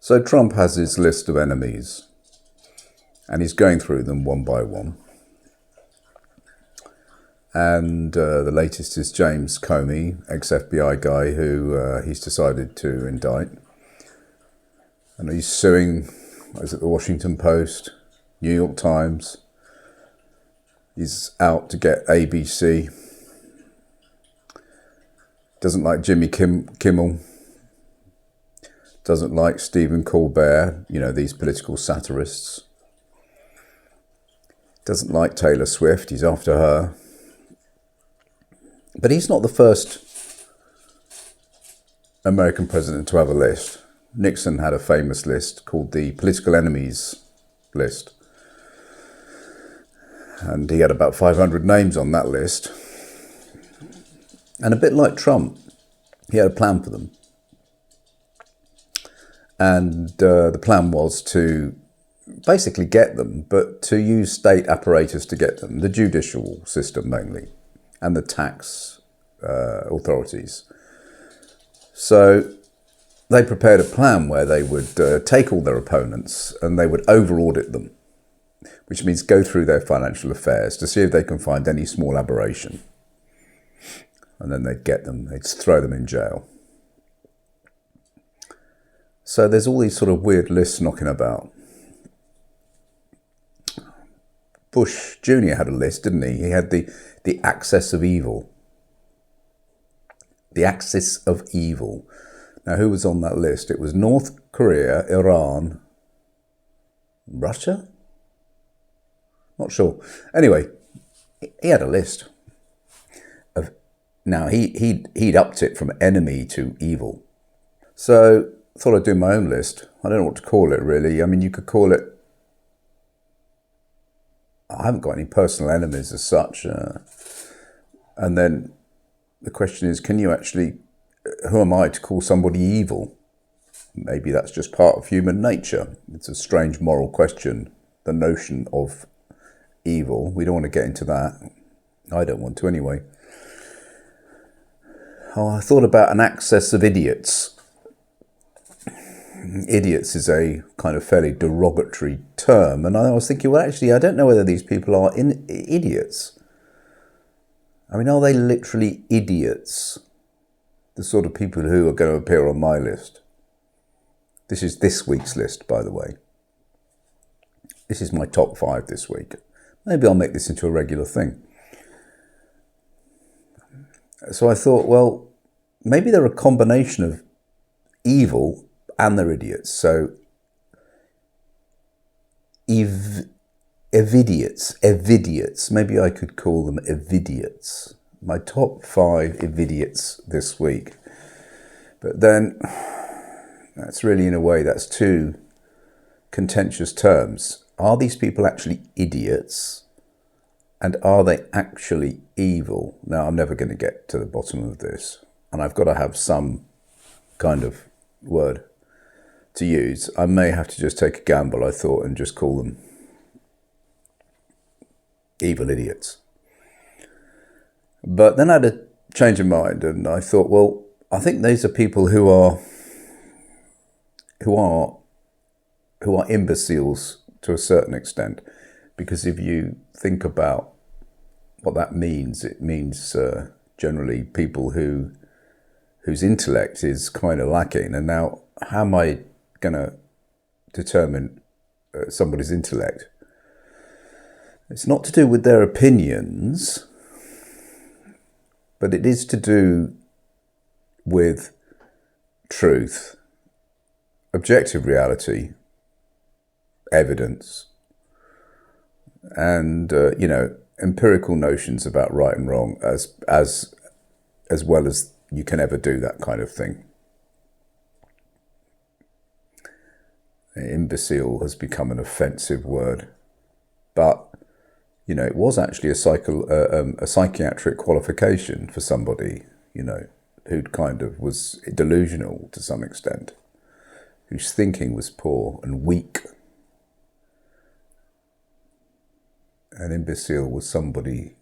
So Trump has his list of enemies, and he's going through them one by one. And the latest is James Comey, ex-FBI guy, who he's decided to indict. And he's suing, is it the Washington Post, New York Times? He's out to get ABC. Doesn't like Jimmy Kimmel. Doesn't like Stephen Colbert, you know, these political satirists. Doesn't like Taylor Swift, he's after her. But he's not the first American president to have a list. Nixon had a famous list called the Political Enemies list. And he had about 500 names on that list. And a bit like Trump, he had a plan for them. And the plan was to basically get them, but to use state apparatus to get them, the judicial system mainly, and the tax authorities. So they prepared a plan where they would take all their opponents and they would over-audit them, which means go through their financial affairs to see if they can find any small aberration. And then they'd get them, they'd throw them in jail. So there's all these sort of weird lists knocking about. Bush Jr. had a list, didn't he? He had the axis of evil. The axis of evil. Now, who was on that list? It was North Korea, Iran, Russia? Not sure. Anyway, he had a list. Now, he'd upped it from enemy to evil. So I thought I'd do my own list. I don't know what to call it, really. I mean, you could call it... I haven't got any personal enemies as such. And then the question is, can you actually... Who am I to call somebody evil? Maybe that's just part of human nature. It's a strange moral question, the notion of evil. We don't want to get into that. I don't want to anyway. Oh, I thought about an access of idiots. Idiots is a kind of fairly derogatory term, and I was thinking, well, actually, I don't know whether these people are idiots. I mean, are they literally idiots? The sort of people who are going to appear on my list. This is this week's list, by the way. This is my top 5 this week. Maybe I'll make this into a regular thing. So I thought, well, maybe they're a combination of evil and they're idiots. So, evidiots. Maybe I could call them evidiots. My top 5 evidiots this week. But then, that's really, in a way, that's 2 contentious terms. Are these people actually idiots? And are they actually evil? Now, I'm never going to get to the bottom of this. And I've got to have some kind of word to use. I may have to just take a gamble, I thought, and just call them evil idiots. But then I had a change of mind, and I thought, well, I think these are people who are imbeciles to a certain extent. Because if you think about what that means, it means generally people whose intellect is kind of lacking. And now, how am I going to determine somebody's intellect? It's not to do with their opinions, but it is to do with truth, objective reality, evidence, and empirical notions about right and wrong, as well as you can ever do that kind of thing. Imbecile has become an offensive word, but it was actually a psychiatric qualification for somebody who kind of was delusional to some extent, whose thinking was poor and weak. An imbecile was somebody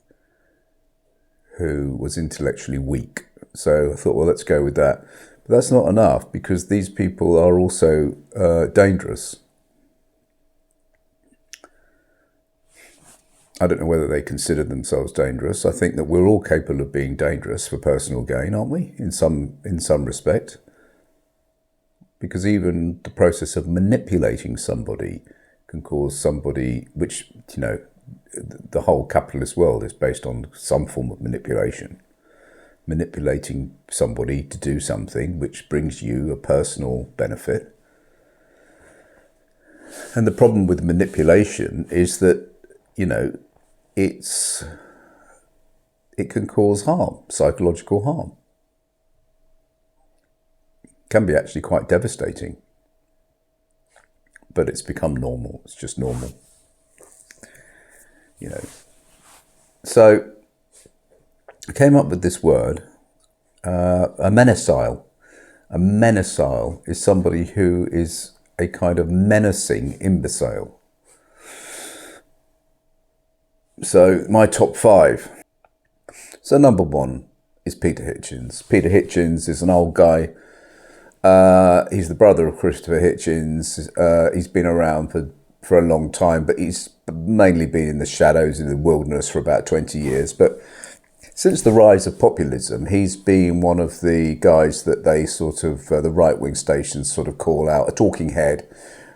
who was intellectually weak. So I thought, well, let's go with that. But that's not enough, because these people are also dangerous. I don't know whether they consider themselves dangerous. I think that we're all capable of being dangerous for personal gain, aren't we? In some respect. Because even the process of manipulating somebody can cause somebody, which, you know, the whole capitalist world is based on some form of manipulation. Manipulating somebody to do something which brings you a personal benefit. And the problem with manipulation is that, you know, it can cause harm, psychological harm. It can be actually quite devastating. But it's become normal. It's just normal. You know. So I came up with this word, a menacile. A menacile is somebody who is a kind of menacing imbecile. So my top 5. So number 1 is Peter Hitchens. Peter Hitchens is an old guy. He's the brother of Christopher Hitchens. He's been around for a long time, but he's mainly been in the shadows, in the wilderness for about 20 years. But since the rise of populism, he's been one of the guys that they sort of, the right-wing stations sort of call out, a talking head.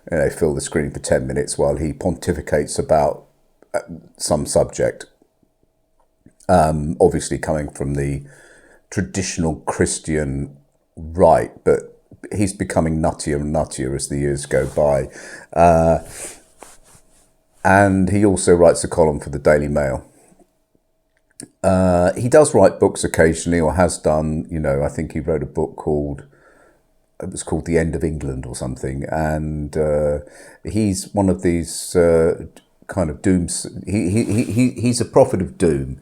And they fill the screen for 10 minutes while he pontificates about some subject, obviously coming from the traditional Christian right, but he's becoming nuttier and nuttier as the years go by. And he also writes a column for the Daily Mail. He does write books occasionally, or has done. You know, I think he wrote a book called The End of England or something, and he's one of these kind of dooms. He's a prophet of doom.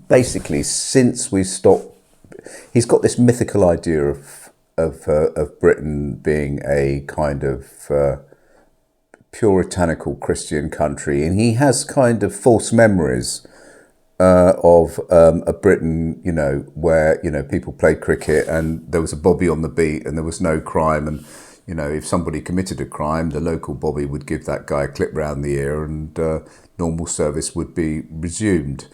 Basically, since we stopped, he's got this mythical idea of Britain being a kind of puritanical Christian country, and he has kind of false memories of a Britain, you know, where, you know, people played cricket and there was a bobby on the beat and there was no crime, and, you know, if somebody committed a crime, the local bobby would give that guy a clip round the ear, and normal service would be resumed.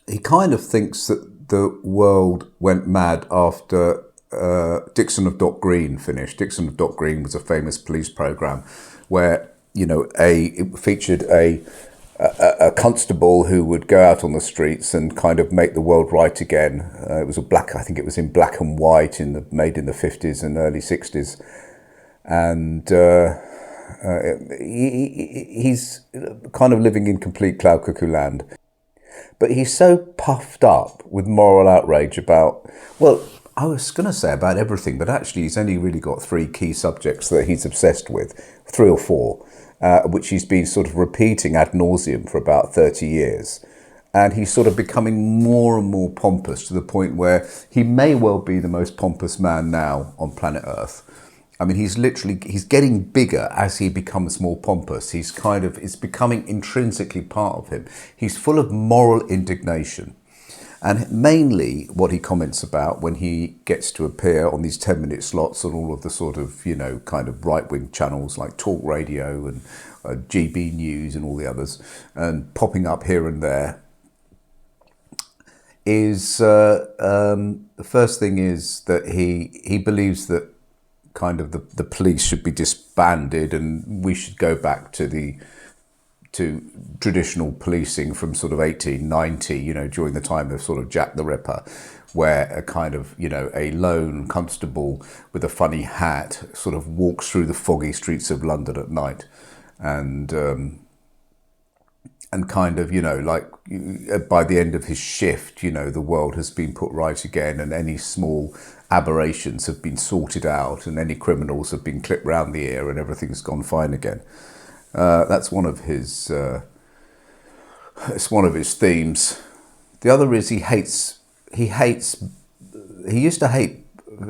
He kind of thinks that the world went mad after Dixon of Dock Green finished. Dixon of Dock Green was a famous police programme where, you know, it featured a constable who would go out on the streets and kind of make the world right again. It was I think it was in black and white, made in the 50s and early 60s. And he's kind of living in complete cloud cuckoo land. But he's so puffed up with moral outrage about, well, I was going to say about everything, but actually he's only really got 3 key subjects that he's obsessed with, 3 or 4. Which he's been sort of repeating ad nauseum for about 30 years. And he's sort of becoming more and more pompous, to the point where he may well be the most pompous man now on planet Earth. I mean, he's getting bigger as he becomes more pompous. It's becoming intrinsically part of him. He's full of moral indignation. And mainly what he comments about when he gets to appear on these 10-minute slots on all of the sort of, you know, kind of right-wing channels like Talk Radio and GB News and all the others, and popping up here and there, is the first thing is that he believes that kind of the police should be disbanded, and we should go back to traditional policing from sort of 1890, you know, during the time of sort of Jack the Ripper, where a kind of, you know, a lone constable with a funny hat sort of walks through the foggy streets of London at night, and kind of, you know, like by the end of his shift, you know, the world has been put right again, and any small aberrations have been sorted out, and any criminals have been clipped round the ear, and everything's gone fine again. That's one of his. It's one of his themes. The other is he used to hate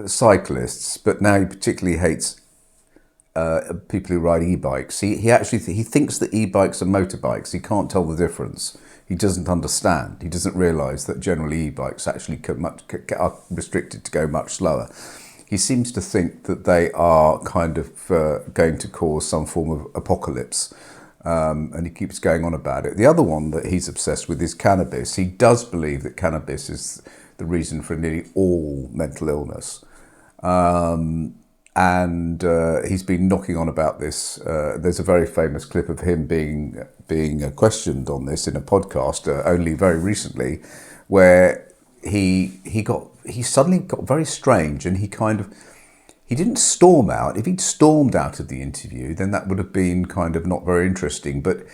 cyclists, but now he particularly hates people who ride e-bikes. He thinks that e-bikes are motorbikes. He can't tell the difference. he doesn't understand. He doesn't realise that generally e-bikes actually are restricted to go much slower. He seems to think that they are kind of going to cause some form of apocalypse, and he keeps going on about it. The other one that he's obsessed with is cannabis. He does believe that cannabis is the reason for nearly all mental illness. And he's been knocking on about this. There's a very famous clip of him being questioned on this in a podcast only very recently, where he suddenly got very strange, and he didn't storm out. If he'd stormed out of the interview, then that would have been kind of not very interesting. But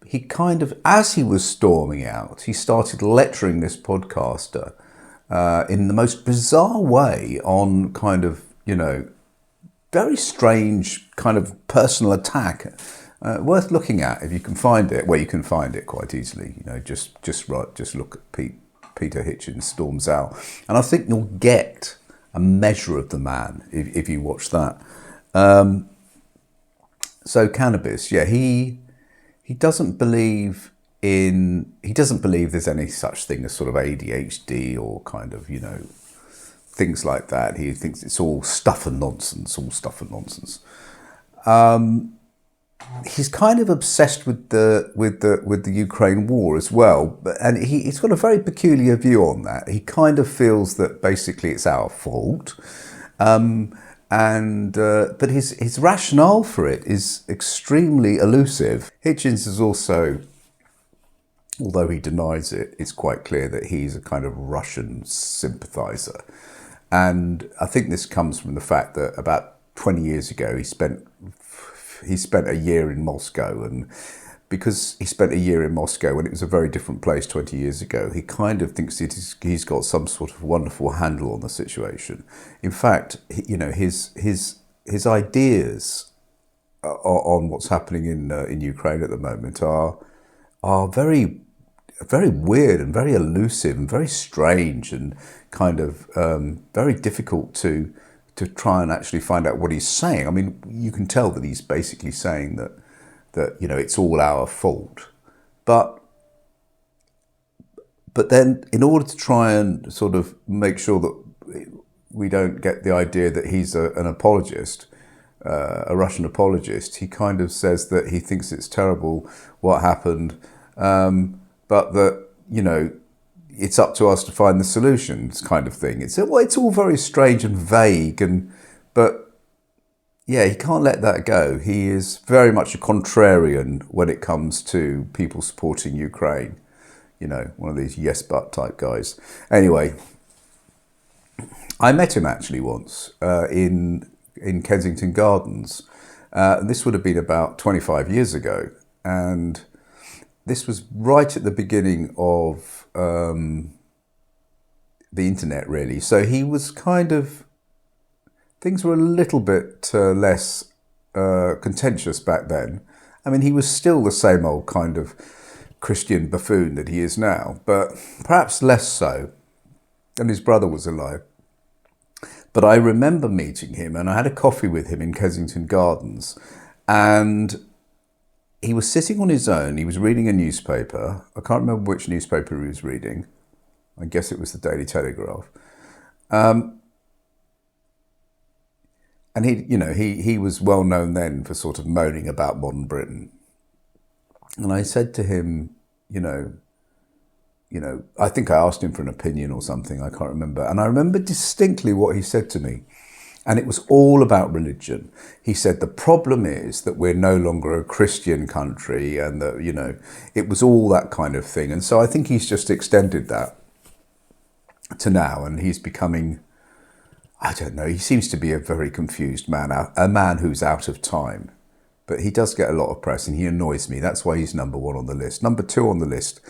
he kind of, as he was storming out, he started lecturing this podcaster in the most bizarre way on kind of, very strange kind of personal attack. Worth looking at if you can find it. Well, you can find it quite easily. Just look at Peter Hitchen storms out, and I think you'll get a measure of the man if you watch that. So cannabis, yeah, he doesn't believe there's any such thing as sort of ADHD or kind of things like that. He thinks it's all stuff and nonsense. He's kind of obsessed with the Ukraine war as well, and he's got a very peculiar view on that. He kind of feels that basically it's our fault, but his rationale for it is extremely elusive. Hitchens is also, although he denies it, it's quite clear that he's a kind of Russian sympathiser, and I think this comes from the fact that about 20 years ago he spent a year in Moscow, and because he spent a year in Moscow when it was a very different place 20 years ago, he kind of thinks he's got some sort of wonderful handle on the situation. In fact, his ideas on what's happening in Ukraine at the moment are very, very weird and very elusive and very strange, and kind of very difficult to try and actually find out what he's saying. I mean, you can tell that he's basically saying that it's all our fault. But then in order to try and sort of make sure that we don't get the idea that he's an apologist, a Russian apologist, he kind of says that he thinks it's terrible what happened, but that, it's up to us to find the solutions, kind of thing. It's all very strange and vague, but yeah, he can't let that go. He is very much a contrarian when it comes to people supporting Ukraine. One of these yes but type guys. Anyway, I met him actually once in Kensington Gardens. This would have been about 25 years ago, and this was right at the beginning of the internet, really. So he was kind of, things were a little bit less contentious back then. I mean, he was still the same old kind of Christian buffoon that he is now, but perhaps less so. And his brother was alive. But I remember meeting him, and I had a coffee with him in Kensington Gardens, and he was sitting on his own. He was reading a newspaper. I can't remember which newspaper he was reading. I guess it was the Daily Telegraph. And he was well known then for sort of moaning about modern Britain. And I said to him, I think I asked him for an opinion or something. I can't remember. And I remember distinctly what he said to me. And it was all about religion. He said, the problem is that we're no longer a Christian country, and that, it was all that kind of thing. And so I think he's just extended that to now, and he's becoming, I don't know, he seems to be a very confused man, a man who's out of time. But he does get a lot of press, and he annoys me. That's why he's number one on the list. Number two on the list,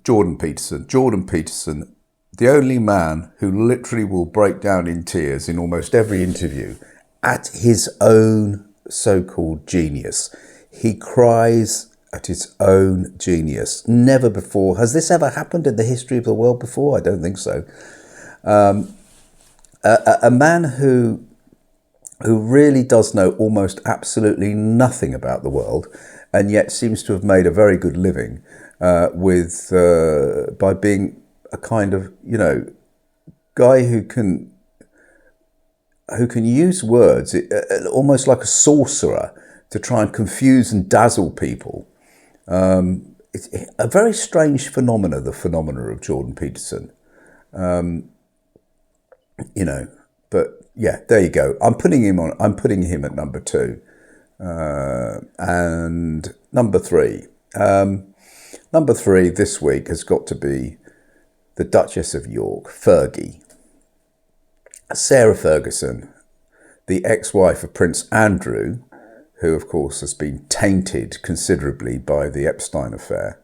Jordan Peterson. Jordan Peterson, the only man who literally will break down in tears in almost every interview at his own so-called genius. He cries at his own genius. Never before. Has this ever happened in the history of the world before? I don't think so. A man who who really does know almost absolutely nothing about the world, and yet seems to have made a very good living by being a kind of, guy who can use words almost like a sorcerer to try and confuse and dazzle people. It's a very strange phenomena, the phenomena of Jordan Peterson. But yeah, there you go. I'm putting him at number 2, and number 3. Number 3 this week has got to be the Duchess of York, Fergie. Sarah Ferguson, the ex-wife of Prince Andrew, who of course has been tainted considerably by the Epstein affair.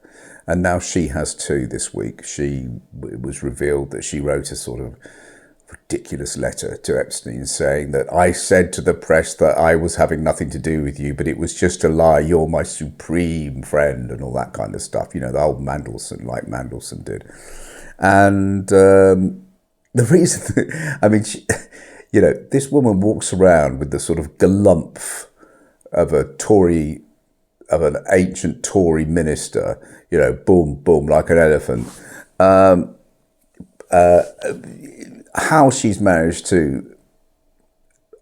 And now she has 2 this week. It was revealed that she wrote a sort of ridiculous letter to Epstein saying that I said to the press that I was having nothing to do with you, but it was just a lie. You're my supreme friend and all that kind of stuff. The old Mandelson, like Mandelson did. And the reason, this woman walks around with the sort of galumph of an ancient Tory minister, boom, boom, like an elephant. How she's managed to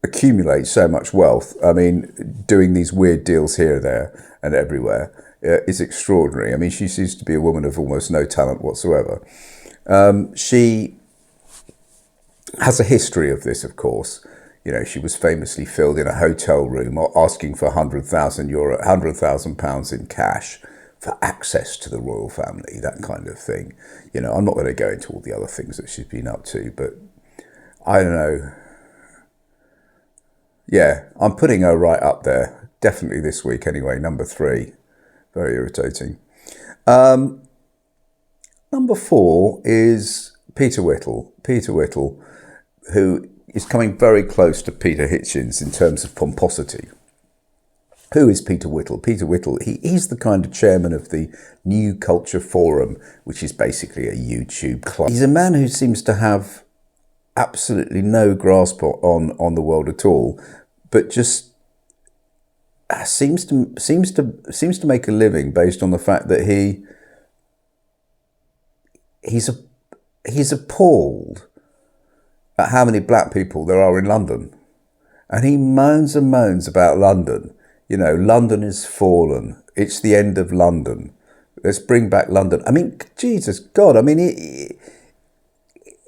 accumulate so much wealth, doing these weird deals here, there, and everywhere, is extraordinary. She seems to be a woman of almost no talent whatsoever. She has a history of this, of course. She was famously filled in a hotel room asking for £100,000 in cash for access to the royal family, that kind of thing. I'm not going to go into all the other things that she's been up to, but I don't know. Yeah, I'm putting her right up there, definitely this week anyway, number 3. Very irritating. Number 4 is Peter Whittle. Peter Whittle, who is coming very close to Peter Hitchens in terms of pomposity. Who is Peter Whittle? Peter Whittle, he's the kind of chairman of the New Culture Forum, which is basically a YouTube club. He's a man who seems to have absolutely no grasp on the world at all, but just seems to make a living based on the fact that he's appalled at how many black people there are in London. And he moans and moans about London. London has fallen. It's the end of London. Let's bring back London. Jesus God.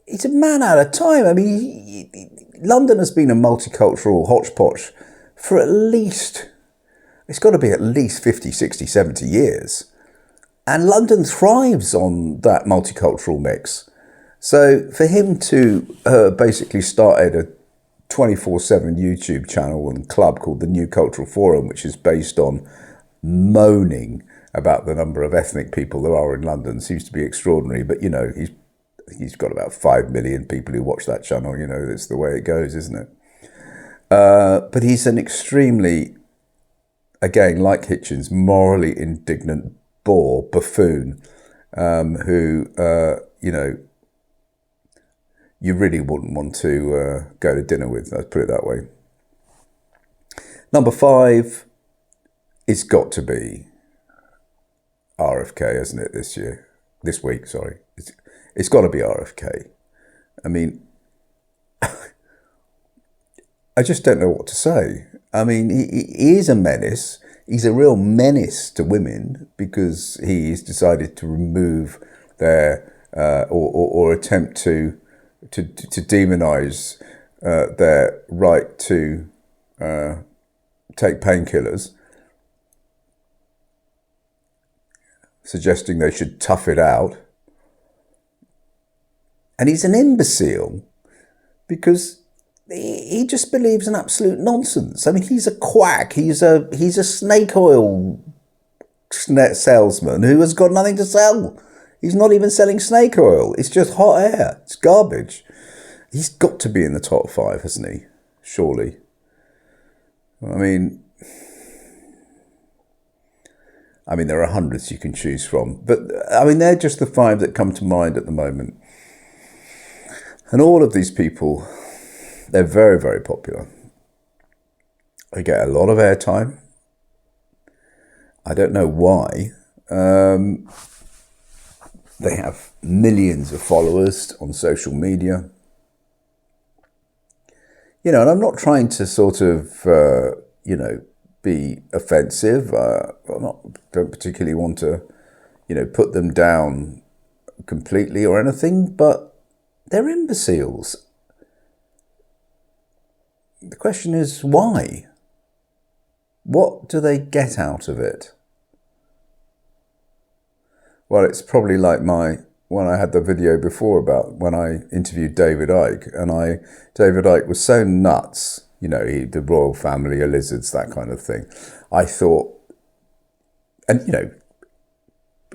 He's a man out of time. London has been a multicultural hodgepodge for it's got to be at least 50, 60, 70 years. And London thrives on that multicultural mix. So for him to basically started a 24/7 YouTube channel and club called the New Cultural Forum, which is based on moaning about the number of ethnic people there are in London, seems to be extraordinary. But, he's got about 5 million people who watch that channel. That's the way it goes, isn't it? But he's an extremely, again, like Hitchens, morally indignant buffoon who, you really wouldn't want to go to dinner with, let's put it that way. Number 5, it's got to be RFK, hasn't it, this week, sorry. It's got to be RFK. I just don't know what to say. He is a menace. He's a real menace to women because he's decided to remove their, or attempt to demonise their right to take painkillers, suggesting they should tough it out. And he's an imbecile because he just believes in absolute nonsense. He's a quack. He's a snake oil salesman who has got nothing to sell. He's not even selling snake oil. It's just hot air. It's garbage. He's got to be in the top 5, hasn't he? Surely. There are hundreds you can choose from. But, they're just the 5 that come to mind at the moment. And all of these people, they're very, very popular. They get a lot of airtime. I don't know why. They have millions of followers on social media. You know, and I'm not trying to sort of, you know, be offensive. Don't particularly want to, you know, put them down completely or anything, but they're imbeciles. The question is, why? What do they get out of it? Well, it's probably like when I had the video before about when I interviewed David Icke, and David Icke was so nuts, you know, the royal family are lizards, that kind of thing. I thought, and you know,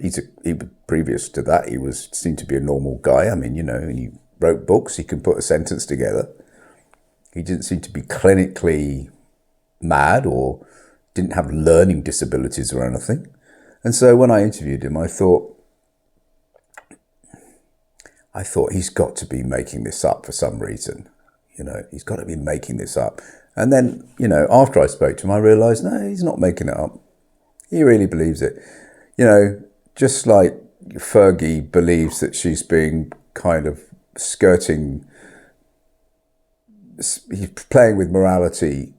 he previous to that, he seemed to be a normal guy. I mean, you know, he wrote books, he can put a sentence together. He didn't seem to be clinically mad or didn't have learning disabilities or anything. And so when I interviewed him, I thought he's got to be making this up for some reason. You know, he's got to be making this up. And then, you know, after I spoke to him, I realised, no, he's not making it up. He really believes it. You know, just like Fergie believes that she's being kind of skirting, he's playing with morality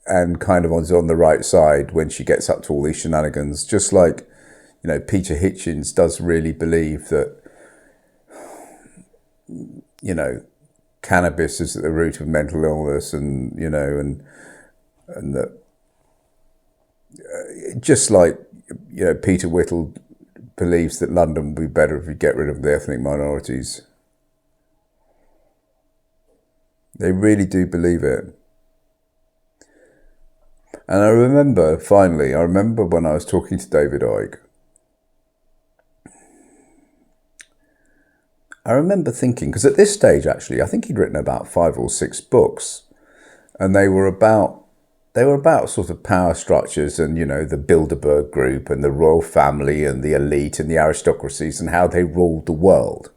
and kind of on the right side when she gets up to all these shenanigans. Just like, you know, Peter Hitchens does really believe that, you know, cannabis is at the root of mental illness, and, you know, and that just like, you know, Peter Whittle believes that London would be better if we get rid of the ethnic minorities. They really do believe it. And I remember when I was talking to David Icke, I remember thinking, because at this stage, actually, I think he'd written about 5 or 6 books, and they were about sort of power structures and, you know, the Bilderberg group and the royal family and the elite and the aristocracies and how they ruled the world.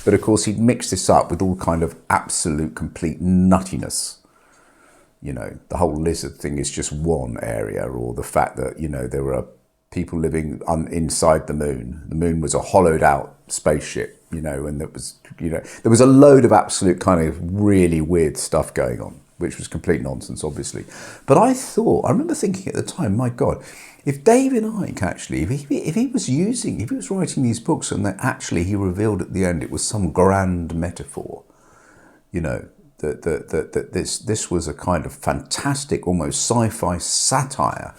But of course, he'd mixed this up with all kind of absolute, complete nuttiness. You know, the whole lizard thing is just one area, or the fact that, you know, there were people living inside the moon. The moon was a hollowed out spaceship, you know, and there was a load of absolute kind of really weird stuff going on, which was complete nonsense, obviously. But I remember thinking at the time, my God, if David Icke actually, if he was writing these books and that actually he revealed at the end it was some grand metaphor, you know, that this was a kind of fantastic, almost sci-fi satire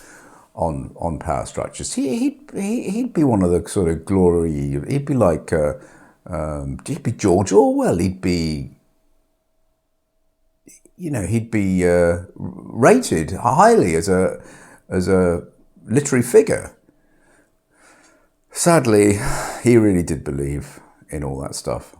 on power structures. He'd be one of the sort of glory. He'd be like he'd be George Orwell. He'd be, you know, he'd be rated highly as a literary figure. Sadly, he really did believe in all that stuff.